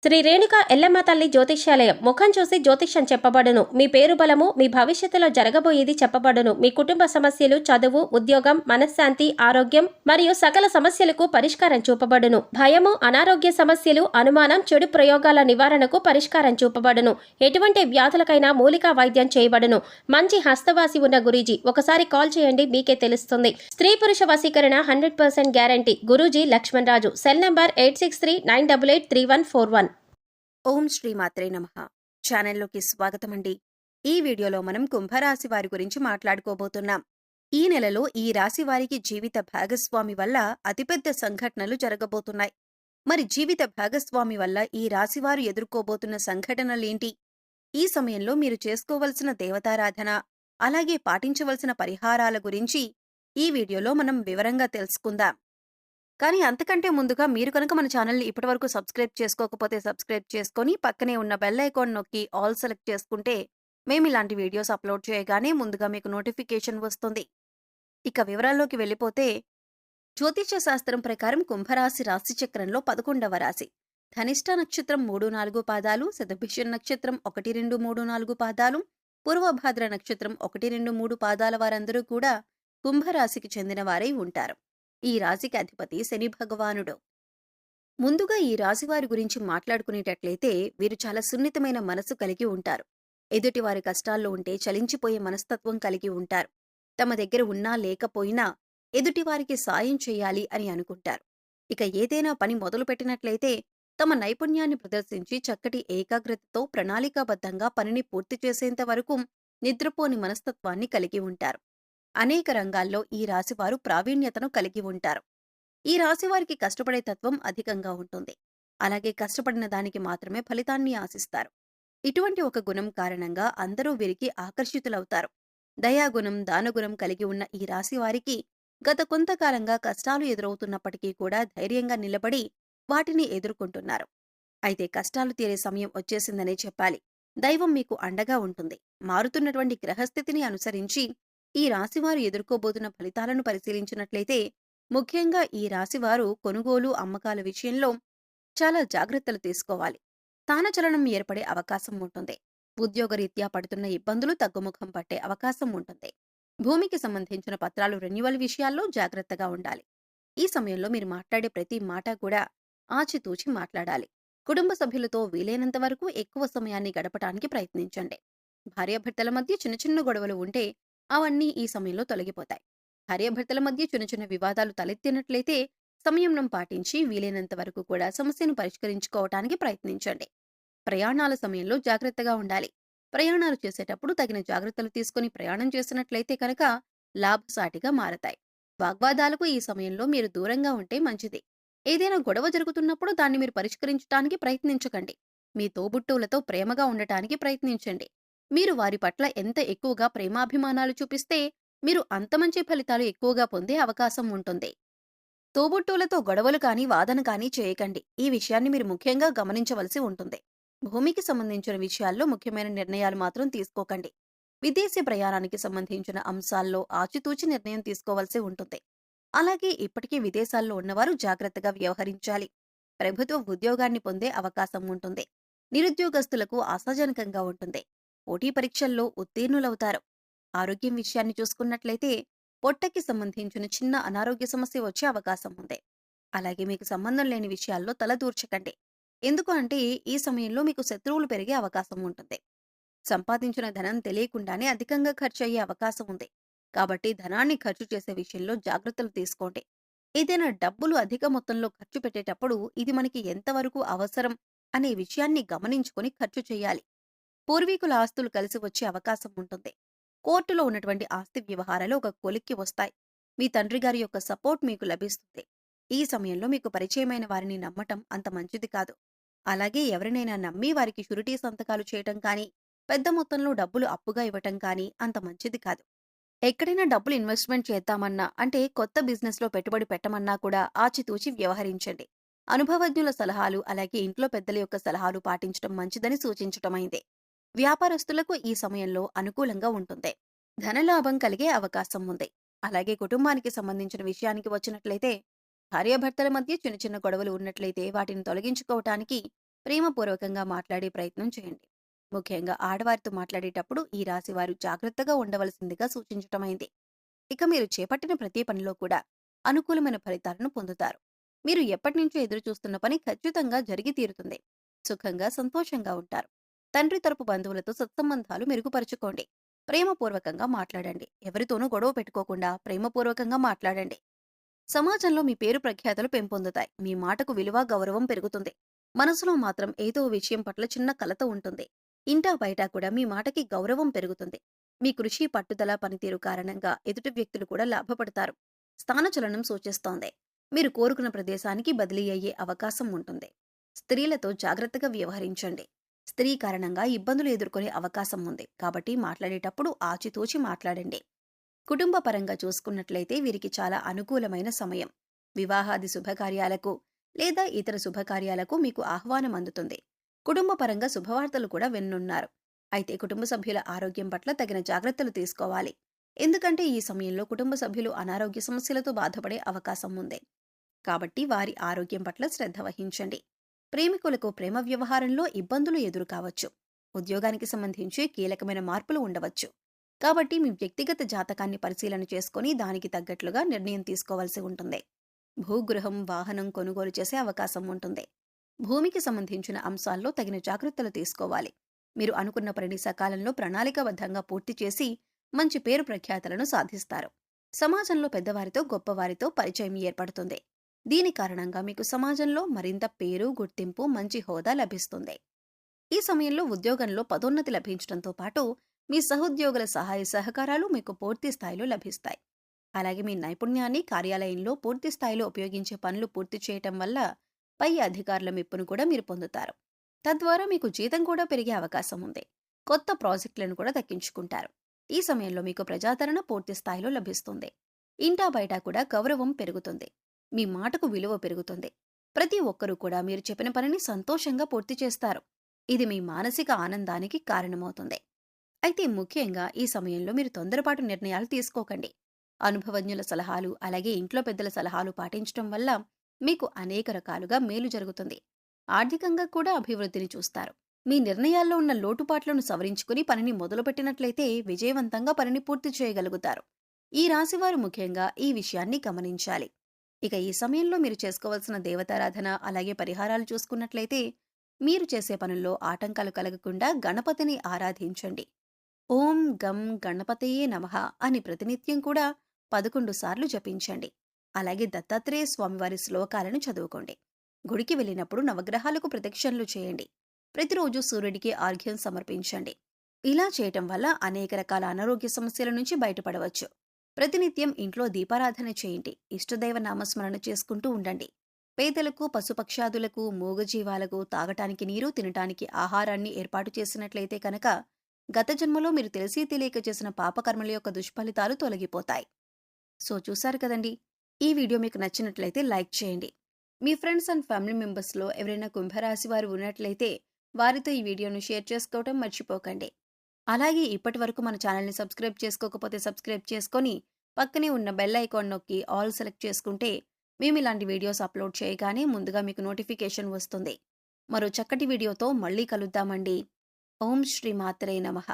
శ్రీ రేణుక ఎల్లమ్మ తల్లి జ్యోతిష్యాలయం. ముఖం చూసి జ్యోతిష్యం చెప్పబడును. మీ పేరు బలము, మీ భవిష్యత్తులో జరగబోయేది చెప్పబడును. మీ కుటుంబ సమస్యలు, చదువు, ఉద్యోగం, మనశ్శాంతి, ఆరోగ్యం మరియు సకల సమస్యలకు పరిష్కారం చూపబడును. భయము, అనారోగ్య సమస్యలు, అనుమానం, చెడు ప్రయోగాల నివారణకు పరిష్కారం చూపబడును. ఎటువంటి వ్యాధులకైనా మూలికా వైద్యం చేయబడును. మంచి హస్తవాసి ఉన్న గురూజీ. ఒకసారి కాల్ చేయండి, మీకే తెలుస్తుంది. స్త్రీ పురుష వశీకరణ 100% guarantee. Guruji Lakshman Raju. Cell number 8639883141. ఓం శ్రీ మాత్రే నమః. ఛానల్లోకి స్వాగతమండి. ఈ వీడియోలో మనం కుంభరాశి వారి గురించి మాట్లాడుకోబోతున్నాం. ఈ నెలలో ఈ రాశి వారికి జీవిత భాగస్వామి వల్ల అతిపెద్ద సంఘటనలు జరగబోతున్నాయి. మరి జీవిత భాగస్వామి వల్ల ఈ రాశివారు ఎదుర్కోబోతున్న సంఘటనలేంటి? ఈ సమయంలో మీరు చేసుకోవలసిన దేవతారాధన, అలాగే పాటించవలసిన పరిహారాల గురించి ఈ వీడియోలో మనం వివరంగా తెలుసుకుందాం. కానీ అంతకంటే ముందుగా మీరు కనుక మన ఛానల్ని ఇప్పటివరకు సబ్స్క్రైబ్ చేసుకోకపోతే సబ్స్క్రైబ్ చేసుకొని పక్కనే ఉన్న బెల్ ఐకాన్ నొక్కి ఆల్ సెలెక్ట్ చేసుకుంటే మేము ఇలాంటి వీడియోస్ అప్లోడ్ చేయగానే ముందుగా మీకు నోటిఫికేషన్ వస్తుంది. ఇక వివరాల్లోకి వెళ్ళిపోతే, జ్యోతిష్య శాస్త్రం ప్రకారం కుంభరాశి రాశి చక్రంలో 11వ రాశి. ధనిష్ట నక్షత్రం 3-4 పాదాలు, శతభిషం నక్షత్రం 1-2-3-4 పాదాలు, పూర్వభాద్ర నక్షత్రం 1-2-3 పాదాల వారందరూ కూడా కుంభరాశికి చెందిన వారై ఉంటారు. ఈ రాశికి అధిపతి శని భగవానుడు. ముందుగా ఈ రాశివారి గురించి మాట్లాడుకునేటట్లయితే వీరు చాలా సున్నితమైన మనసు కలిగి ఉంటారు. ఎదుటివారి కష్టాల్లో ఉంటే చలించిపోయే మనస్తత్వం కలిగి ఉంటారు. తమ దగ్గర ఉన్నా లేకపోయినా ఎదుటివారికి సాయం చేయాలి అని అనుకుంటారు. ఇక ఏదైనా పని మొదలుపెట్టినట్లయితే తమ నైపుణ్యాన్ని ప్రదర్శించి చక్కటి ఏకాగ్రతతో ప్రణాళికాబద్ధంగా పనిని పూర్తి చేసేంత వరకు నిద్రపోని మనస్తత్వాన్ని కలిగి ఉంటారు. అనేక రంగాల్లో ఈ రాశివారు ప్రావీణ్యతను కలిగి ఉంటారు. ఈ రాశివారికి కష్టపడే తత్వం అధికంగా ఉంటుంది. అలాగే కష్టపడిన దానికి మాత్రమే ఫలితాన్ని ఆశిస్తారు. ఇటువంటి ఒక గుణం కారణంగా అందరూ వీరికి ఆకర్షితులవుతారు. దయాగుణం, దానగుణం కలిగి ఉన్న ఈ రాశివారికి గత కొంతకాలంగా కష్టాలు ఎదురవుతున్నప్పటికీ కూడా ధైర్యంగా నిలబడి వాటిని ఎదుర్కొంటున్నారు. అయితే కష్టాలు తీరే సమయం వచ్చేసిందనే చెప్పాలి. దైవం మీకు అండగా ఉంటుంది. మారుతున్నటువంటి గ్రహస్థితిని అనుసరించి ఈ రాశివారు ఎదుర్కోబోతున్న ఫలితాలను పరిశీలించినట్లయితే, ముఖ్యంగా ఈ రాశివారు కొనుగోలు, అమ్మకాల విషయంలో చాలా జాగ్రత్తలు తీసుకోవాలి. స్థానచలనం ఏర్పడే అవకాశం ఉంటుంది. ఉద్యోగరీత్యా పడుతున్న ఇబ్బందులు తగ్గుముఖం పట్టే అవకాశం ఉంటుంది. భూమికి సంబంధించిన పత్రాలు రెన్యువల్ విషయాల్లో జాగ్రత్తగా ఉండాలి. ఈ సమయంలో మీరు మాట్లాడే ప్రతి మాట కూడా ఆచితూచి మాట్లాడాలి. కుటుంబ సభ్యులతో వీలైనంత వరకు ఎక్కువ సమయాన్ని గడపటానికి ప్రయత్నించండి. భార్యాభర్తల మధ్య చిన్న చిన్న గొడవలు ఉంటే అవన్నీ ఈ సమయంలో తొలగిపోతాయి. భార్యాభర్తల మధ్య చిన్న చిన్న వివాదాలు తలెత్తినట్లయితే సంయమనం పాటించి వీలైనంత వరకు కూడా సమస్యను పరిష్కరించుకోవటానికి ప్రయత్నించండి. ప్రయాణాల సమయంలో జాగ్రత్తగా ఉండాలి. ప్రయాణాలు చేసేటప్పుడు తగిన జాగ్రత్తలు తీసుకుని ప్రయాణం చేసినట్లయితే కనుక లాభసాటిగా మారతాయి. వాగ్వాదాలకు ఈ సమయంలో మీరు దూరంగా ఉంటే మంచిది. ఏదైనా గొడవ జరుగుతున్నప్పుడు దాన్ని మీరు పరిష్కరించడానికి ప్రయత్నించకండి. మీ తోబుట్టువులతో ప్రేమగా ఉండటానికి ప్రయత్నించండి. మీరు వారి పట్ల ఎంత ఎక్కువగా ప్రేమాభిమానాలు చూపిస్తే మీరు అంత మంచి ఫలితాలు ఎక్కువగా పొందే అవకాశం ఉంటుంది. తోబుట్టువులతో గొడవలు కానీ వాదన కానీ చేయకండి. ఈ విషయాన్ని మీరు ముఖ్యంగా గమనించవలసి ఉంటుంది. భూమికి సంబంధించిన విషయాల్లో ముఖ్యమైన నిర్ణయాలు మాత్రం తీసుకోకండి. విదేశీ ప్రయాణానికి సంబంధించిన అంశాల్లో ఆచితూచి నిర్ణయం తీసుకోవలసి ఉంటుంది. అలాగే ఇప్పటికీ విదేశాల్లో ఉన్నవారు జాగ్రత్తగా వ్యవహరించాలి. ప్రభుత్వ ఉద్యోగాన్ని పొందే అవకాశం ఉంటుంది. నిరుద్యోగస్తులకు ఆశాజనకంగా ఉంటుంది. పోటీ పరీక్షల్లో ఉత్తీర్ణులవుతారు. ఆరోగ్యం విషయాన్ని చూసుకున్నట్లయితే పొట్టకి సంబంధించిన చిన్న అనారోగ్య సమస్య వచ్చే అవకాశం ఉంది. అలాగే మీకు సంబంధం లేని విషయాల్లో తలదూర్చకండి. ఎందుకు అంటే ఈ సమయంలో మీకు శత్రువులు పెరిగే అవకాశం ఉంటుంది. సంపాదించిన ధనం తెలియకుండానే అధికంగా ఖర్చు అయ్యే అవకాశం ఉంది. కాబట్టి ధనాన్ని ఖర్చు చేసే విషయంలో జాగ్రత్తలు తీసుకోండి. ఏదైనా డబ్బులు అధిక మొత్తంలో ఖర్చు పెట్టేటప్పుడు ఇది మనకి ఎంతవరకు అవసరం అనే విషయాన్ని గమనించుకొని ఖర్చు చేయాలి. పూర్వీకుల ఆస్తులు కలిసి వచ్చే అవకాశం ఉంటుంది. కోర్టులో ఉన్నటువంటి ఆస్తి వ్యవహారాలు ఒక కొలిక్కి వస్తాయి. మీ తండ్రి గారి యొక్క సపోర్ట్ మీకు లభిస్తుంది. ఈ సమయంలో మీకు పరిచయమైన వారిని నమ్మటం అంత మంచిది కాదు. అలాగే ఎవరినైనా నమ్మి వారికి షూరిటీ సంతకాలు చేయటం కానీ, పెద్ద మొత్తంలో డబ్బులు అప్పుగా ఇవ్వటం కానీ అంత మంచిది కాదు. ఎక్కడైనా డబ్బులు ఇన్వెస్ట్మెంట్ చేద్దామన్నా, అంటే కొత్త బిజినెస్లో పెట్టుబడి పెట్టమన్నా కూడా ఆచితూచి వ్యవహరించండి. అనుభవజ్ఞుల సలహాలు, అలాగే ఇంట్లో పెద్దల యొక్క సలహాలు పాటించడం మంచిదని సూచించటమైంది. వ్యాపారస్తులకు ఈ సమయంలో అనుకూలంగా ఉంటుంది. ధనలాభం కలిగే అవకాశం ఉంది. అలాగే కుటుంబానికి సంబంధించిన విషయానికి వచ్చినట్లయితే భార్యాభర్తల మధ్య చిన్న చిన్న గొడవలు ఉన్నట్లయితే వాటిని తొలగించుకోవటానికి ప్రేమపూర్వకంగా మాట్లాడే ప్రయత్నం చేయండి. ముఖ్యంగా ఆడవారితో మాట్లాడేటప్పుడు ఈ రాశి వారు జాగ్రత్తగా ఉండవలసిందిగా సూచించటమైంది. ఇక మీరు చేపట్టిన ప్రతి పనిలో కూడా అనుకూలమైన ఫలితాలను పొందుతారు. మీరు ఎప్పటినుంచో ఎదురు చూస్తున్న పని ఖచ్చితంగా జరిగి తీరుతుంది. సుఖంగా, సంతోషంగా ఉంటారు. తండ్రి తరపు బంధువులతో సత్సంబంధాలు మెరుగుపరుచుకోండి. ప్రేమపూర్వకంగా మాట్లాడండి. ఎవరితోనూ గొడవ పెట్టుకోకుండా ప్రేమపూర్వకంగా మాట్లాడండి. సమాజంలో మీ పేరు ప్రఖ్యాతలు పెంపొందుతాయి. మీ మాటకు విలువ, గౌరవం పెరుగుతుంది. మనసులో మాత్రం ఏదో విషయం పట్ల చిన్న కలత ఉంటుంది. ఇంటా బయట కూడా మీ మాటకి గౌరవం పెరుగుతుంది. మీ కృషి, పట్టుదల, పనితీరు కారణంగా ఎదుటి వ్యక్తులు కూడా లాభపడతారు. స్థానచలనం సూచిస్తోంది. మీరు కోరుకున్న ప్రదేశానికి బదిలీ అయ్యే అవకాశం ఉంటుంది. స్త్రీలతో జాగ్రత్తగా వ్యవహరించండి. స్త్రీ కారణంగా ఇబ్బందులు ఎదుర్కొనే అవకాశం ఉంది. కాబట్టి మాట్లాడేటప్పుడు ఆచితూచి మాట్లాడండి. కుటుంబ పరంగా చూసుకున్నట్లయితే వీరికి చాలా అనుకూలమైన సమయం. వివాహాది శుభకార్యాలకు లేదా ఇతర శుభకార్యాలకు మీకు ఆహ్వానం అందుతుంది. కుటుంబ పరంగా శుభవార్తలు కూడా విన్నున్నారు. అయితే కుటుంబ సభ్యుల ఆరోగ్యం పట్ల తగిన జాగ్రత్తలు తీసుకోవాలి. ఎందుకంటే ఈ సమయంలో కుటుంబ సభ్యులు అనారోగ్య సమస్యలతో బాధపడే అవకాశం ఉంది. కాబట్టి వారి ఆరోగ్యం పట్ల శ్రద్ధ వహించండి. ప్రేమికులకు ప్రేమ వ్యవహారంలో ఇబ్బందులు ఎదురు కావచ్చు. ఉద్యోగానికి సంబంధించి కీలకమైన మార్పులు ఉండవచ్చు. కాబట్టి మీ వ్యక్తిగత జాతకాన్ని పరిశీలన చేసుకుని దానికి తగ్గట్లుగా నిర్ణయం తీసుకోవాల్సి ఉంటుంది. భూగృహం, వాహనం కొనుగోలు చేసే అవకాశం ఉంటుంది. భూమికి సంబంధించిన అంశాల్లో తగిన జాగ్రత్తలు తీసుకోవాలి. మీరు అనుకున్న పనిని సకాలంలో ప్రణాళికాబద్ధంగా పూర్తి చేసి మంచి పేరు ప్రఖ్యాతలను సాధిస్తారు. సమాజంలో పెద్దవారితో, గొప్పవారితో పరిచయం ఏర్పడుతుంది. దీని కారణంగా మీకు సమాజంలో మరింత పేరు, గుర్తింపు, మంచి హోదా లభిస్తుంది. ఈ సమయంలో ఉద్యోగంలో పదోన్నతి లభించడంతో పాటు మీ సహోద్యోగుల సహాయ సహకారాలు మీకు పూర్తి స్థాయిలో లభిస్తాయి. అలాగే మీ నైపుణ్యాన్ని కార్యాలయంలో పూర్తి స్థాయిలో ఉపయోగించే పనులు పూర్తి చేయటం వల్ల పై అధికారుల మెప్పును కూడా మీరు పొందుతారు. తద్వారా మీకు జీతం కూడా పెరిగే అవకాశం ఉంది. కొత్త ప్రాజెక్టులను కూడా దక్కించుకుంటారు. ఈ సమయంలో మీకు ప్రజాదరణ పూర్తి స్థాయిలో లభిస్తుంది. ఇంటా బయట కూడా గౌరవం పెరుగుతుంది. మీ మాటకు విలువ పెరుగుతుంది. ప్రతి ఒక్కరూ కూడా మీరు చెప్పిన పనిని సంతోషంగా పూర్తి చేస్తారు. ఇది మీ మానసిక ఆనందానికి కారణమవుతుంది. అయితే ముఖ్యంగా ఈ సమయంలో మీరు తొందరపాటు నిర్ణయాలు తీసుకోకండి. అనుభవజ్ఞుల సలహాలు, అలాగే ఇంట్లో పెద్దల సలహాలు పాటించడం వల్ల మీకు అనేక రకాలుగా మేలు జరుగుతుంది. ఆర్థికంగా కూడా అభివృద్ధిని చూస్తారు. మీ నిర్ణయాల్లో ఉన్న లోటుపాట్లను సవరించుకుని పనిని మొదలుపెట్టినట్లయితే విజయవంతంగా పనిని పూర్తి చేయగలుగుతారు. ఈ రాశివారు ముఖ్యంగా ఈ విషయాన్ని గమనించాలి. ఇక ఈ సమయంలో మీరు చేసుకోవాల్సిన దేవతారాధన, అలాగే పరిహారాలు చూసుకున్నట్లయితే మీరు చేసే పనుల్లో ఆటంకాలు కలగకుండా గణపతిని ఆరాధించండి. ఓం గం గణపతయే నమః అని ప్రతినిత్యం కూడా 11 సార్లు జపించండి. అలాగే దత్తాత్రేయ స్వామివారి శ్లోకాలను చదువుకోండి. గుడికి వెళ్ళినప్పుడు నవగ్రహాలకు ప్రదక్షిణలు చేయండి. ప్రతిరోజు సూర్యుడికి ఆర్ఘ్యం సమర్పించండి. ఇలా చేయటం వల్ల అనేక రకాల అనారోగ్య సమస్యల నుంచి బయటపడవచ్చు. ప్రతినిత్యం ఇంట్లో దీపారాధన చేయండి. ఇష్టదైవ నామస్మరణ చేసుకుంటూ ఉండండి. పేదలకు, పశుపక్షాదులకు, మూగజీవాలకు తాగటానికి నీరు, తినటానికి ఆహారాన్ని ఏర్పాటు చేసినట్లయితే కనుక గత జన్మలో మీరు తెలిసి తెలియక చేసిన పాపకర్మల యొక్క దుష్ఫలితాలు తొలగిపోతాయి. సో చూశారు కదండి. ఈ వీడియో మీకు నచ్చినట్లయితే లైక్ చేయండి. మీ ఫ్రెండ్స్ అండ్ ఫ్యామిలీ మెంబర్స్లో ఎవరైనా కుంభరాశి వారు ఉన్నట్లయితే వారితో ఈ వీడియోను షేర్ చేసుకోవటం మర్చిపోకండి. అలాగే ఇప్పటి వరకు మన ఛానల్ని సబ్స్క్రైబ్ చేసుకోకపోతే సబ్స్క్రైబ్ చేసుకొని పక్కనే ఉన్న బెల్ ఐకాన్ నొక్కి ఆల్ సెలెక్ట్ చేసుకుంటే మేము ఇలాంటి వీడియోస్ అప్లోడ్ చేయగానే ముందుగా మీకు నోటిఫికేషన్ వస్తుంది. మరో చక్కటి వీడియోతో మళ్ళీ కలుద్దామండి. ఓం శ్రీ మాత్రే నమః.